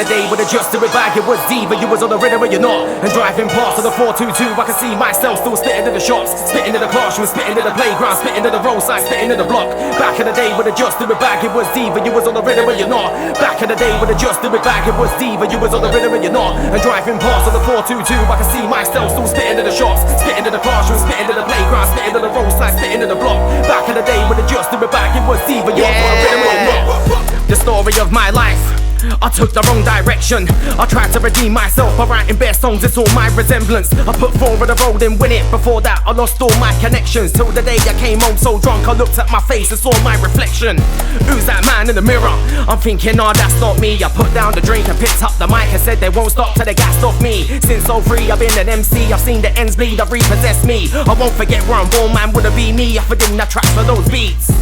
in the day with a just do it back, it was diva. You was on the rhythm but you're not. And driving past on the 422, I can see myself still spitting in the shops, spitting in the classroom, spitting in the playground, spitting in the roadside, spitting in the block. Back in the day with a just do it back, it was diva. You was on the rhythm but you're not. Back in the day with a just do it back, it was diva. You was on the rhythm but you're not. And driving past on the 422, I can see myself still spitting in the shops, spitting in the classroom, spitting in the playground, spitting in the roadside, spitting in the block. Back in the day with a just do it back, it was diva. You was on the rhythm but you're not. The story of my life, I took the wrong direction. I tried to redeem myself by writing bare songs, it's all my resemblance. I put forward the road and win it. Before that I lost all my connections, till the day I came home so drunk I looked at my face and saw my reflection. Who's that man in the mirror? I'm thinking, nah, that's not me. I put down the drink and picked up the mic and said they won't stop till they gassed off me. Since 03 I've been an MC, I've seen the ends bleed, I've repossessed me. I won't forget where I'm born, man, would it be me if I didn't have tracks for those beats?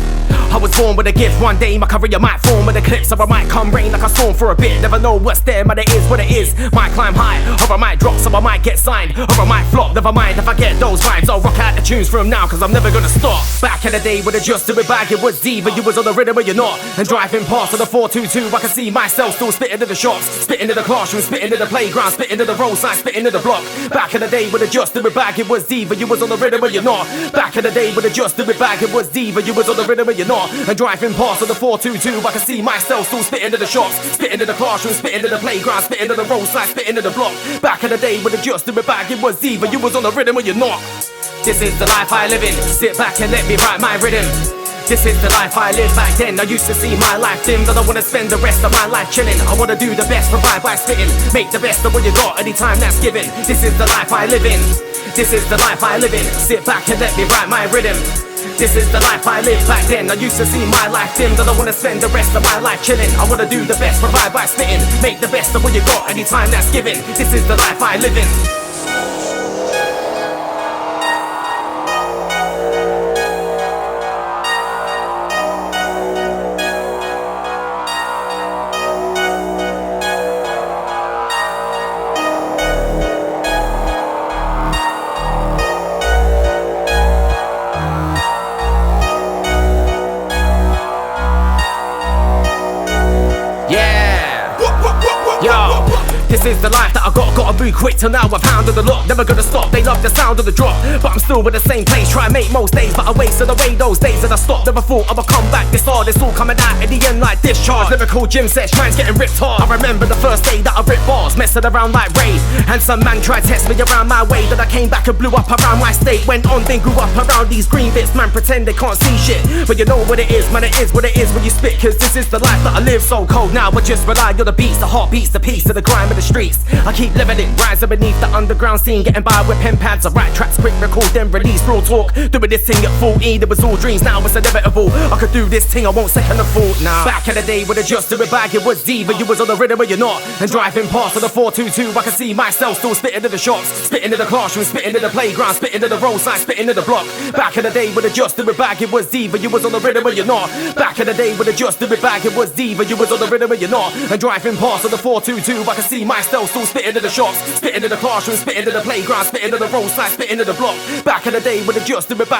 I was born with a gift, one day my career might form with eclipse, or I might come rain like a storm for a bit. Never know what's there, but it is what it is. Might climb high, or I might drop, so I might get signed, or I might flop, never mind if I get those vibes. I'll rock out the tunes from now, cause I'm never gonna stop. Back in the day with a just do it back, it was diva. You was on the rhythm but you're not. And driving past on the 422, I can see myself still spitting in the shops, spitting in the classroom, spitting in the playground, spitting in the roadside, spitting in the block. Back in the day with a just do it back, it was diva. You was on the rhythm but you're not. Back in the day with a just do it back, it was diva. You was on the rhythm but you're not. And driving past on the 422, I can see myself still spitting in the shops, spitting in the classroom, spitting in the playground, spitting in the roadside, spitting in the block. Back in the day with a just do it back, it was diva. You was on the rhythm or you're not. This is the life I live in. Sit back and let me write my rhythm. This is the life I lived back then. I used to see my life dimmed. I don't wanna spend the rest of my life chilling. I wanna do the best, provide by spitting. Make the best of what you got anytime that's given. This is the life I live in. This is the life I live in. Sit back and let me write my rhythm. This is the life I lived back then. I used to see my life dimmed. I don't wanna spend the rest of my life chilling. I wanna do the best, provide by spitting. Make the best of what you got anytime that's given. This is the life I live in. This is the life that I gotta move quick till now I've hounded the lot. Never gonna stop, they love the sound of the drop. But I'm still in the same place, try and make most days, but I wasted away those days that I stopped. Never thought I would come back this hard, it's all coming out in the end like discharge. Lyrical gym sets, minds getting ripped hard. I remember the first day that I ripped bars, messing around like Ray. And some man tried to test me around my way, then I came back and blew up around my state. Went on, then grew up around these green bits, man pretend they can't see shit. But you know what it is, man, it is what it is when you spit. Cause this is the life that I live, so cold now I just rely on the beats, the heartbeats, the peace of the grime of the streets. I keep living it, rising beneath the underground scene, getting by with pen pads. I write tracks, quick record, then release, real talk. Doing this thing at 14, it was all dreams, now it's inevitable. I could do this thing, I won't second a thought now. Back in the day with a just do it back, it was diva. You was on the rhythm but you're not. And driving past on the 422, I can see myself still spitting in the shops, spitting in the classroom, spitting in the playground, spitting in the roadside, spitting in the block. Back in the day with a just do it back, it was diva. You was on the rhythm but you're not. Back in the day with a just do it back, it was diva. You was on the rhythm but you're not. And driving past on the 422, I can see myself still spitting in the shops, spitting in the classroom, spitting in the playground, spitting in the roadside, spitting in the block. Back in the day with a just do it back.